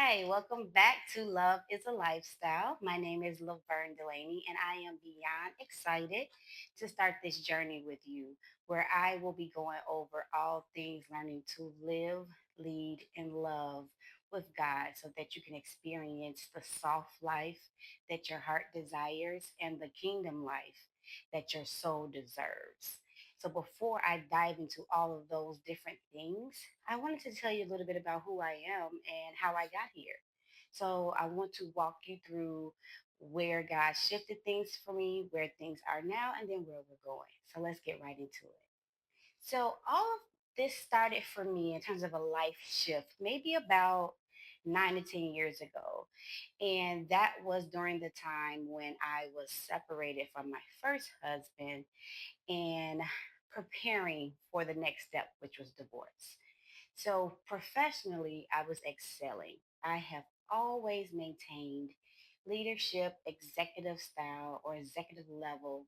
Hi, welcome back to Love is a Lifestyle. My name is Laverne Delaney, and I am beyond excited to start this journey with you, where I will be going over all things learning to live, lead, and love with God so that you can experience the soft life that your heart desires and the kingdom life that your soul deserves. So before I dive into all of those different things, I wanted to tell you a little bit about who I am and how I got here. So I want to walk you through where God shifted things for me, where things are now, and then where we're going. So let's get right into it. So all of this started for me in terms of a life shift, maybe about 9 to 10 years ago. And that was during the time when I was separated from my first husband and preparing for the next step, which was divorce. So professionally, I was excelling. I have always maintained leadership, executive style, or executive level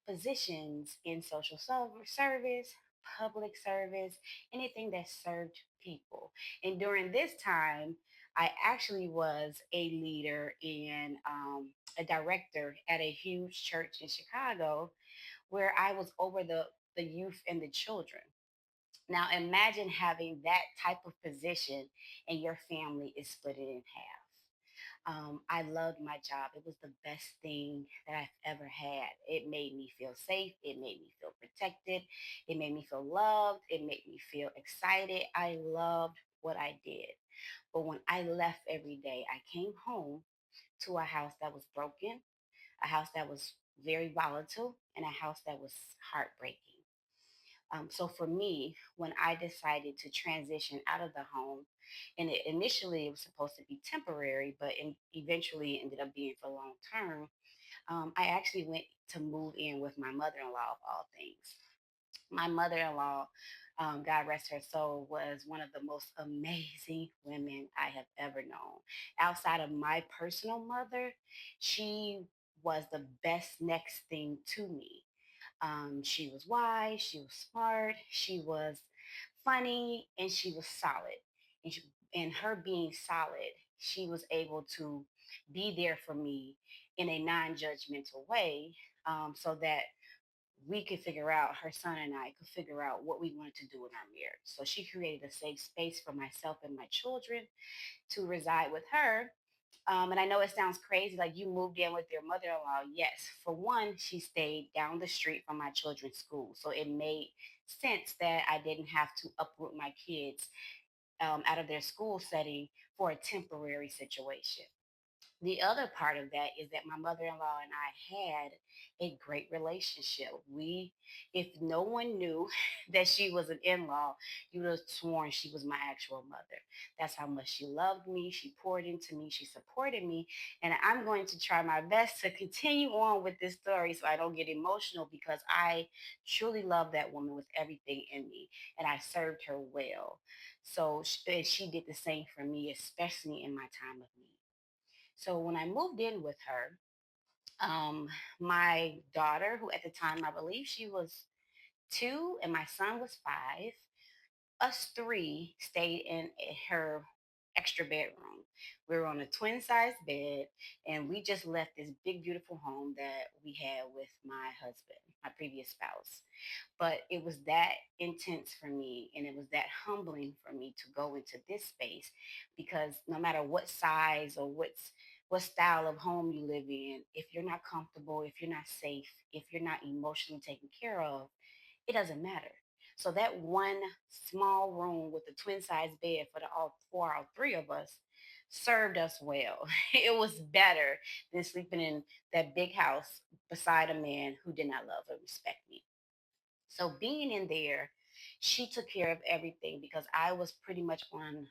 positions in service, public service, anything that served people. And during this time, I actually was a leader and a director at a huge church in Chicago where I was over the youth and the children. Now imagine having that type of position and your family is split it in half. I loved my job. It was the best thing that I've ever had. It made me feel safe. It made me feel protected. It made me feel loved. It made me feel excited. I loved what I did. But when I left every day, I came home to a house that was broken, a house that was very volatile, and a house that was heartbreaking. So for me, when I decided to transition out of the home, and initially it was supposed to be temporary, but eventually it ended up being for long term, I actually went to move in with my mother-in-law of all things. My mother-in-law, God rest her soul, was one of the most amazing women I have ever known. Outside of my personal mother, she was the best next thing to me. She was wise, she was smart, she was funny, and she was solid. And her being solid, she was able to be there for me in a non-judgmental way, so that we could figure out, her son and I could figure out what we wanted to do in our marriage. So she created a safe space for myself and my children to reside with her. And I know it sounds crazy, like you moved in with your mother-in-law. Yes, for one, she stayed down the street from my children's school, so it made sense that I didn't have to uproot my kids out of their school setting for a temporary situation. The other part of that is that my mother-in-law and I had a great relationship. If no one knew that she was an in-law, you would have sworn she was my actual mother. That's how much she loved me. She poured into me. She supported me. And I'm going to try my best to continue on with this story so I don't get emotional, because I truly love that woman with everything in me and I served her well. So she did the same for me, especially in my time of need. So when I moved in with her, my daughter, who at the time I believe she was 2 and my son was 5, us three stayed in her extra bedroom. We were on a twin size bed, and we just left this big, beautiful home that we had with my husband, my previous spouse. But it was that intense for me, and it was that humbling for me to go into this space, because no matter what size or what style of home you live in, if you're not comfortable, if you're not safe, if you're not emotionally taken care of, it doesn't matter. So that one small room with the twin size bed for all three of us served us well. It was better than sleeping in that big house beside a man who did not love or respect me. So being in there, she took care of everything because I was pretty much on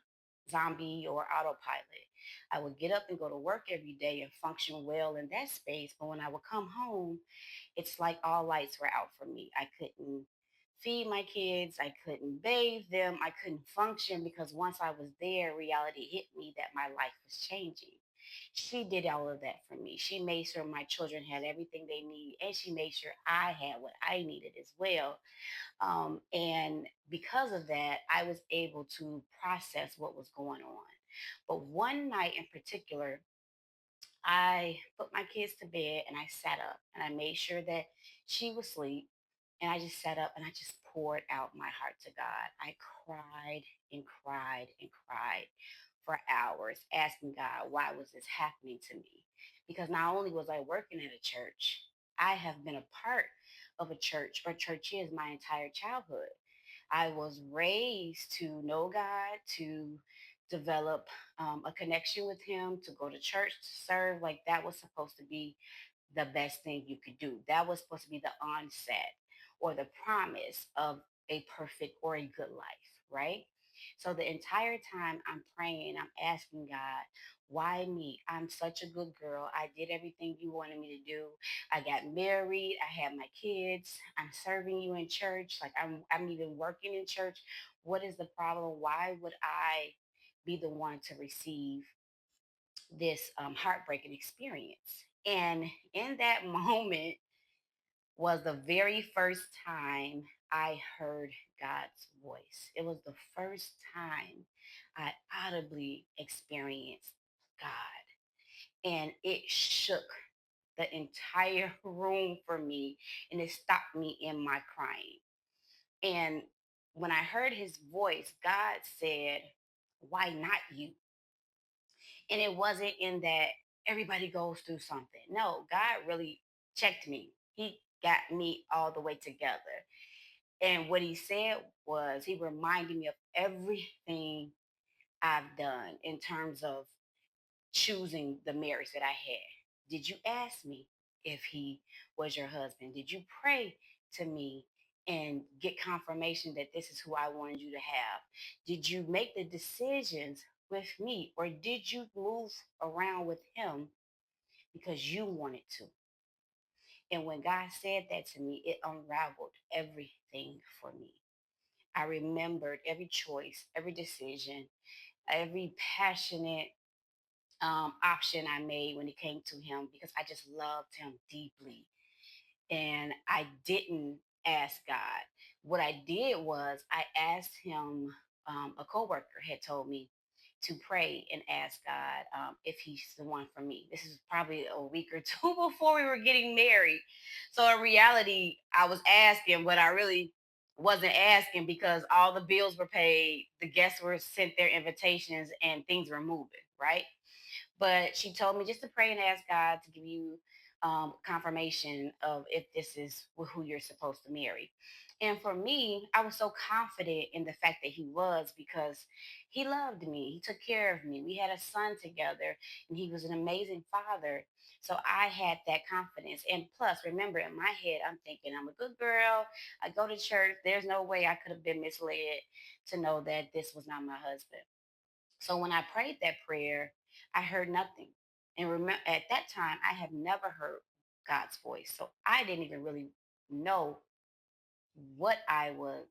zombie or autopilot. I would get up and go to work every day and function well in that space. But when I would come home, it's like all lights were out for me. I couldn't feed my kids. I couldn't bathe them. I couldn't function because once I was there, reality hit me that my life was changing. She did all of that for me. She made sure my children had everything they need, and she made sure I had what I needed as well. And because of that, I was able to process what was going on. But one night in particular, I put my kids to bed and I sat up and I made sure that she was asleep. And I just sat up and I just poured out my heart to God. I cried and cried and cried for hours, asking God, why was this happening to me? Because not only was I working at a church, I have been a part of a church or churches my entire childhood. I was raised to know God, to develop a connection with Him, to go to church, to serve. Like that was supposed to be the best thing you could do. That was supposed to be the onset or the promise of a perfect or a good life, right? So the entire time I'm praying, I'm asking God, why me? I'm such a good girl. I did everything you wanted me to do. I got married. I had my kids. I'm serving you in church. Like I'm even working in church. What is the problem? Why would I be the one to receive this heartbreaking experience? And in that moment was the very first time I heard God's voice. It was the first time I audibly experienced God. And it shook the entire room for me and it stopped me in my crying. And when I heard his voice, God said, why not you? And it wasn't in that everybody goes through something. No, God really checked me. He got me all the way together. And what he said was, he reminded me of everything I've done in terms of choosing the marriage that I had. Did you ask me if he was your husband? Did you pray to me and get confirmation that this is who I wanted you to have? Did you make the decisions with me or did you move around with him because you wanted to? And when God said that to me, it unraveled everything for me. I remembered every choice, every decision, every passionate option I made when it came to him because I just loved him deeply. And I didn't ask God. What I did was I asked him, a coworker had told me to pray and ask God if he's the one for me. This is probably a week or two before we were getting married. So in reality, I was asking, but I really wasn't asking because all the bills were paid, the guests were sent their invitations, and things were moving, right? But she told me just to pray and ask God to give you confirmation of if this is who you're supposed to marry. And for me, I was so confident in the fact that he was because he loved me. He took care of me. We had a son together and he was an amazing father. So I had that confidence. And plus, remember, in my head, I'm thinking I'm a good girl. I go to church. There's no way I could have been misled to know that this was not my husband. So when I prayed that prayer, I heard nothing. And remember, at that time, I have never heard God's voice. So I didn't even really know what I was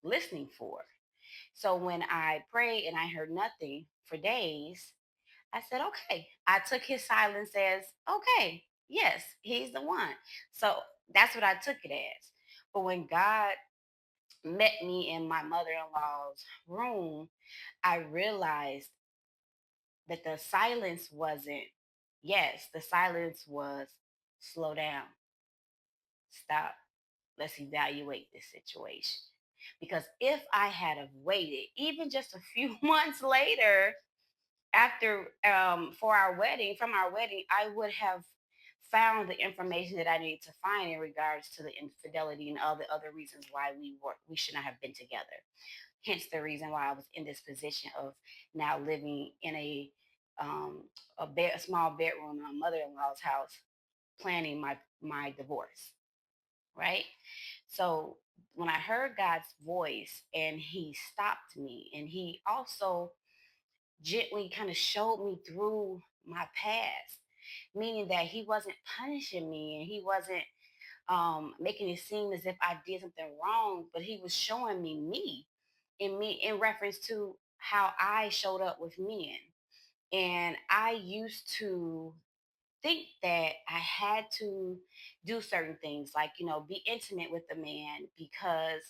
listening for. So when I prayed and I heard nothing for days, I said, okay. I took his silence as, okay, yes, he's the one. So that's what I took it as. But when God met me in my mother in law's room, I realized that the silence wasn't yes, the silence was slow down, stop, let's evaluate this situation. Because if I had have waited even just a few months later after for our wedding, from our wedding, I would have found the information that I needed to find in regards to the infidelity and all the other reasons why we should not have been together. Hence the reason why I was in this position of now living in a small bedroom in my mother-in-law's house, planning my divorce. Right. So when I heard God's voice and He stopped me, and He also gently kind of showed me through my past, meaning that He wasn't punishing me and He wasn't making it seem as if I did something wrong, but He was showing me in me in reference to how I showed up with men. And I used to think that I had to do certain things, like, be intimate with the man because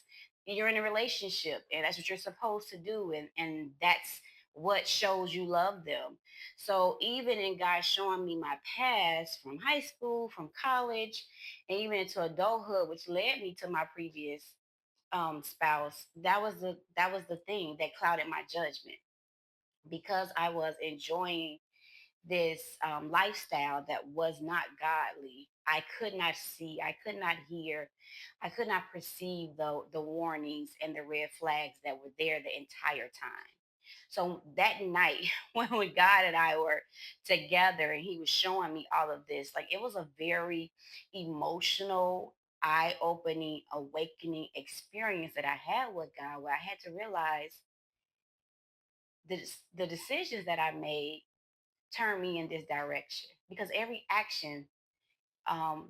you're in a relationship and that's what you're supposed to do. And that's what shows you love them. So even in God showing me my past from high school, from college, and even into adulthood, which led me to my previous spouse, that was the thing that clouded my judgment because I was enjoying this lifestyle that was not godly. I could not see, I could not hear, I could not perceive the warnings and the red flags that were there the entire time. So that night, when God and I were together and he was showing me all of this, like it was a very emotional, eye opening, awakening experience that I had with God where I had to realize the decisions that I made turn me in this direction because every action um,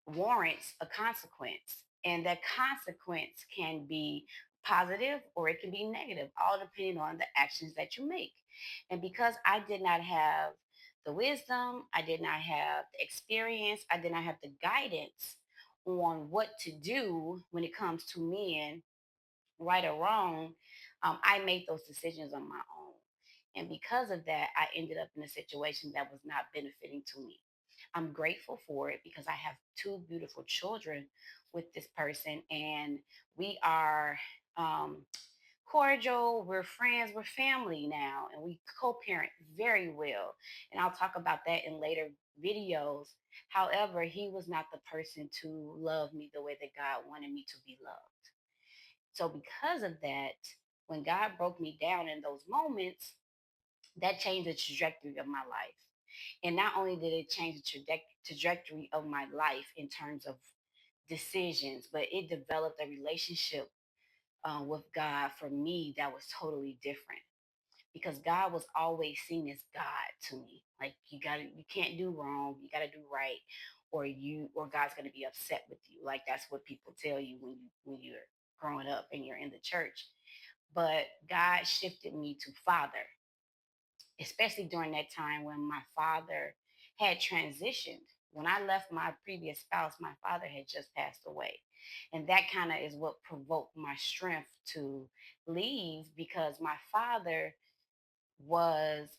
warrants a consequence, and that consequence can be positive or it can be negative, all depending on the actions that you make. And because I did not have the wisdom, I did not have the experience, I did not have the guidance on what to do when it comes to men, right or wrong, I made those decisions on my own. And because of that, I ended up in a situation that was not benefiting to me. I'm grateful for it because I have two beautiful children with this person, and we are um, cordial. We're friends. We're family now, and we co parent very well. And I'll talk about that in later videos. However, he was not the person to love me the way that God wanted me to be loved. So, because of that, when God broke me down in those moments, that changed the trajectory of my life. And not only did it change the trajectory of my life in terms of decisions, but it developed a relationship with God for me that was totally different because God was always seen as God to me. Like you can't do wrong, you gotta do right, or God's gonna be upset with you. Like that's what people tell you when you're growing up and you're in the church. But God shifted me to Father, especially during that time when my father had transitioned. When I left my previous spouse, my father had just passed away. And that kind of is what provoked my strength to leave because my father was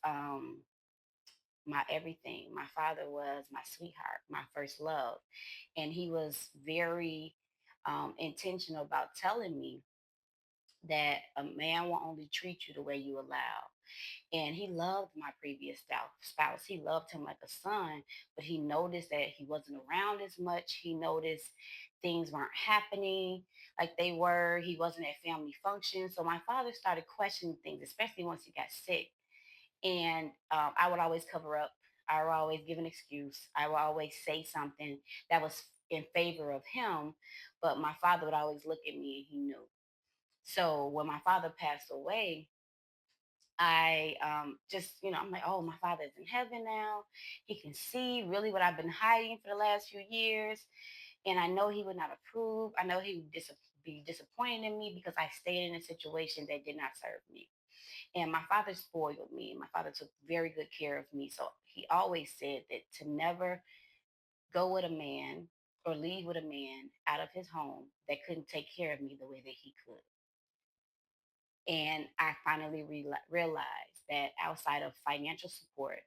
my everything. My father was my sweetheart, my first love. And he was very intentional about telling me that a man will only treat you the way you allow. And he loved my previous spouse. He loved him like a son, but he noticed that he wasn't around as much. He noticed things weren't happening like they were. He wasn't at family functions. So my father started questioning things, especially once he got sick. And I would always cover up. I would always give an excuse. I would always say something that was in favor of him. But my father would always look at me and he knew. So when my father passed away, I just, I'm like, oh, my father is in heaven now. He can see really what I've been hiding for the last few years. And I know he would not approve. I know he would be disappointed in me because I stayed in a situation that did not serve me. And my father spoiled me. My father took very good care of me. So he always said that to never go with a man or leave with a man out of his home that couldn't take care of me the way that he could. And I finally realized that outside of financial support,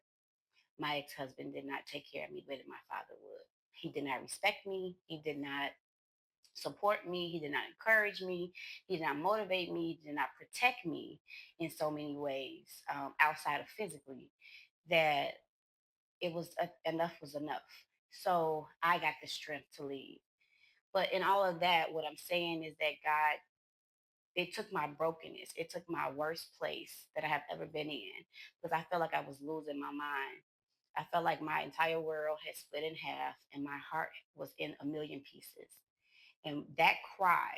my ex husband did not take care of me the way that my father would. He did not respect me. He did not support me. He did not encourage me. He did not motivate me. He did not protect me in so many ways outside of physically that enough was enough. So I got the strength to leave. But in all of that, what I'm saying is that God, it took my brokenness. It took my worst place that I have ever been in because I felt like I was losing my mind. I felt like my entire world had split in half and my heart was in a million pieces. And that cry,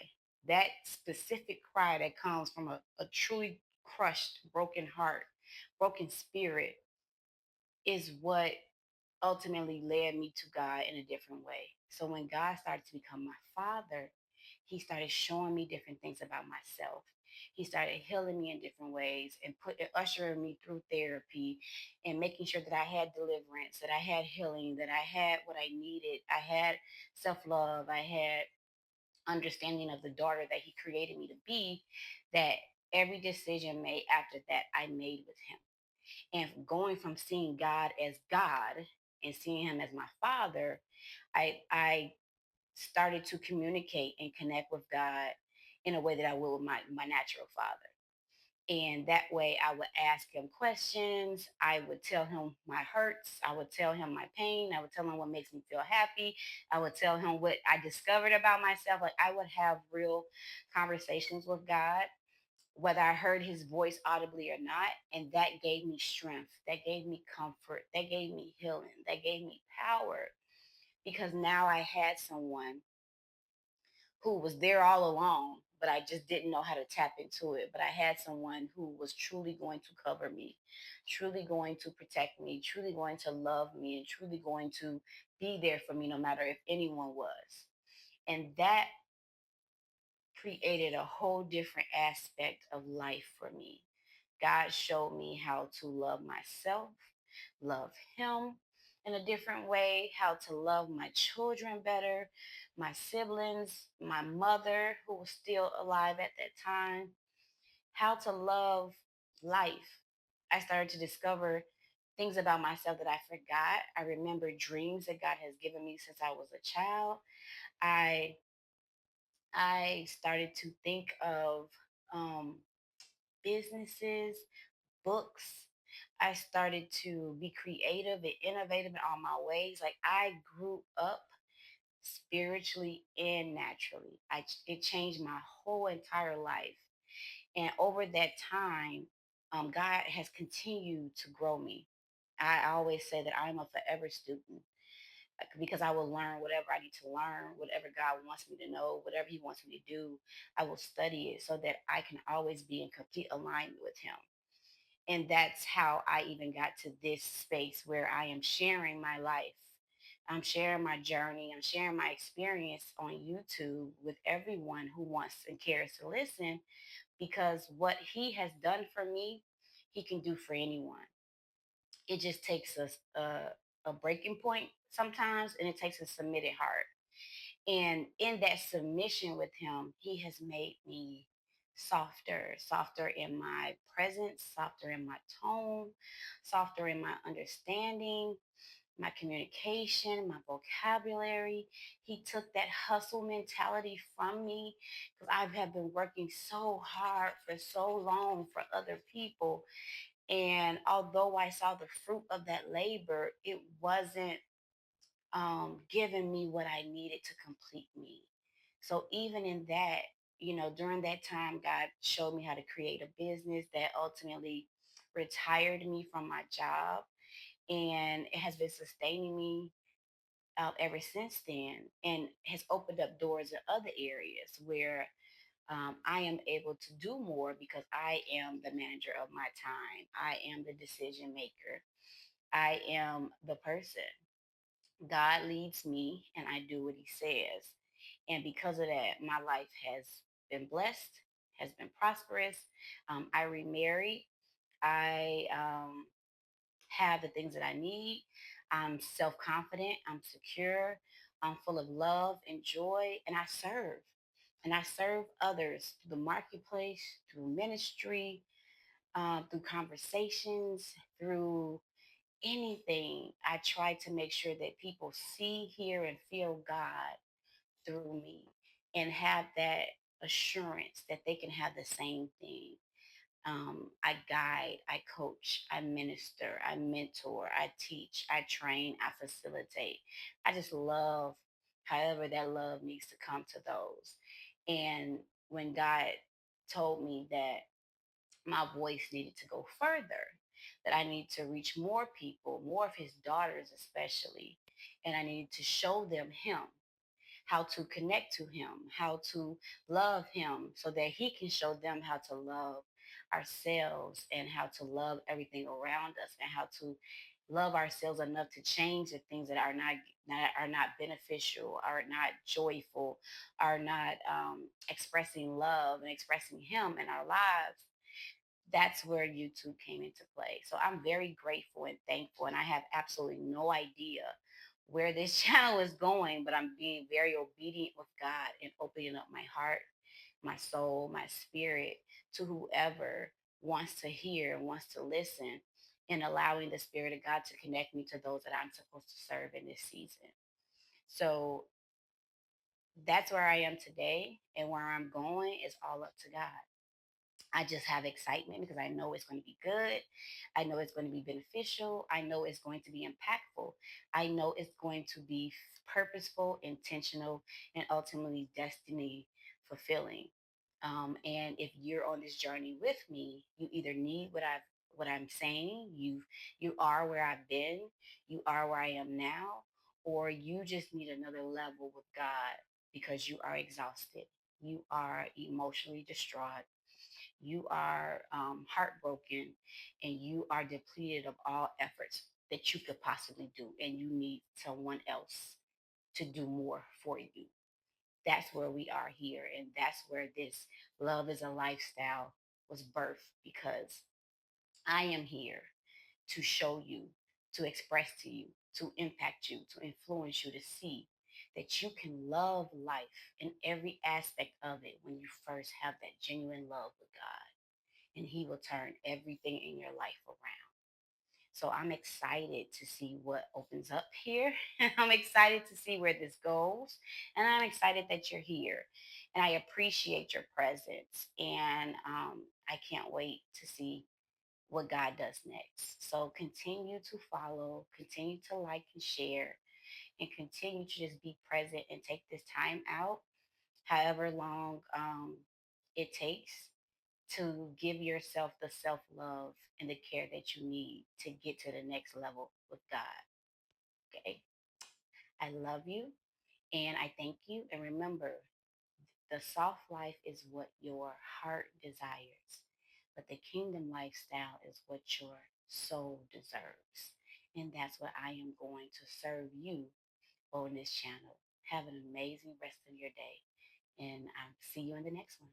that specific cry that comes from a truly crushed, broken heart, broken spirit, is what ultimately led me to God in a different way. So when God started to become my father, he started showing me different things about myself. He started healing me in different ways and ushering me through therapy and making sure that I had deliverance, that I had healing, that I had what I needed. I had self love. I had understanding of the daughter that he created me to be, that every decision made after that I made with him. And going from seeing God as God and seeing him as my father, I started to communicate and connect with God in a way that I would with my natural father. And that way I would ask him questions. I would tell him my hurts. I would tell him my pain. I would tell him what makes me feel happy. I would tell him what I discovered about myself. Like I would have real conversations with God, whether I heard his voice audibly or not. And that gave me strength. That gave me comfort. That gave me healing. That gave me power because now I had someone who was there all along, but I just didn't know how to tap into it. But I had someone who was truly going to cover me, truly going to protect me, truly going to love me, and truly going to be there for me no matter if anyone was. And that created a whole different aspect of life for me. God showed me how to love myself, love Him in a different way, how to love my children better, my siblings, my mother, who was still alive at that time, how to love life. I started to discover things about myself that I forgot. I remember dreams that God has given me since I was a child. I I started to think of um, businesses, books. I started to be creative and innovative in all my ways. Like I grew up spiritually and naturally. It changed my whole entire life. And over that time, God has continued to grow me. I always say that I'm a forever student because I will learn whatever I need to learn, whatever God wants me to know, whatever He wants me to do. I will study it so that I can always be in complete alignment with Him. And that's how I even got to this space where I am sharing my life. I'm sharing my journey. I'm sharing my experience on YouTube with everyone who wants and cares to listen because what he has done for me, he can do for anyone. It just takes us a breaking point sometimes and it takes a submitted heart. And in that submission with him, he has made me softer, softer in my presence, softer in my tone, softer in my understanding, my communication, my vocabulary. He took that hustle mentality from me because I have been working so hard for so long for other people. And although I saw the fruit of that labor, it wasn't giving me what I needed to complete me. So even in that, during that time, God showed me how to create a business that ultimately retired me from my job, and it has been sustaining me ever since then, and has opened up doors in other areas where I am able to do more because I am the manager of my time. I am the decision maker. I am the person. God leads me and I do what he says. And because of that, my life has been blessed, has been prosperous. I remarried. I have the things that I need. I'm self confident. I'm secure. I'm full of love and joy. And I serve. And I serve others through the marketplace, through ministry, through conversations, through anything. I try to make sure that people see, hear, and feel God through me and have that assurance that they can have the same thing. I guide, I coach, I minister, I mentor, I teach, I train, I facilitate. I just love however that love needs to come to those. And when God told me that my voice needed to go further, that I need to reach more people, more of his daughters especially, and I needed to show them him, how to connect to him, how to love him so that he can show them how to love ourselves and how to love everything around us and how to love ourselves enough to change the things that are not beneficial, are not joyful, are not expressing love and expressing Him in our lives, that's where YouTube came into play. So I'm very grateful and thankful, and I have absolutely no idea where this channel is going, but I'm being very obedient with God and opening up my heart, my soul, my spirit to whoever wants to hear and wants to listen, and allowing the Spirit of God to connect me to those that I'm supposed to serve in this season. So that's where I am today, and where I'm going is all up to God. I just have excitement because I know it's going to be good. I know it's going to be beneficial. I know it's going to be impactful. I know it's going to be purposeful, intentional, and ultimately destiny fulfilling. And if you're on this journey with me, you either need what I'm saying, you are where I've been, you are where I am now, or you just need another level with God because you are exhausted. You are emotionally distraught, you are heartbroken, and you are depleted of all efforts that you could possibly do, and you need someone else to do more for you. That's where we are here, and that's where this Love is a Lifestyle was birthed, because I am here to show you, to express to you, to impact you, to influence you to see that you can love life in every aspect of it when you first have that genuine love with God, and He will turn everything in your life around. So I'm excited to see what opens up here. I'm excited to see where this goes. And I'm excited that you're here. And I appreciate your presence. And I can't wait to see what God does next. So continue to follow, continue to like and share, and continue to just be present and take this time out, however long it takes, to give yourself the self love and the care that you need to get to the next level with God. Okay. I love you and I thank you. And remember, the soft life is what your heart desires, but the kingdom lifestyle is what your soul deserves. And that's what I am going to serve you on this channel. Have an amazing rest of your day, and I'll see you in the next one.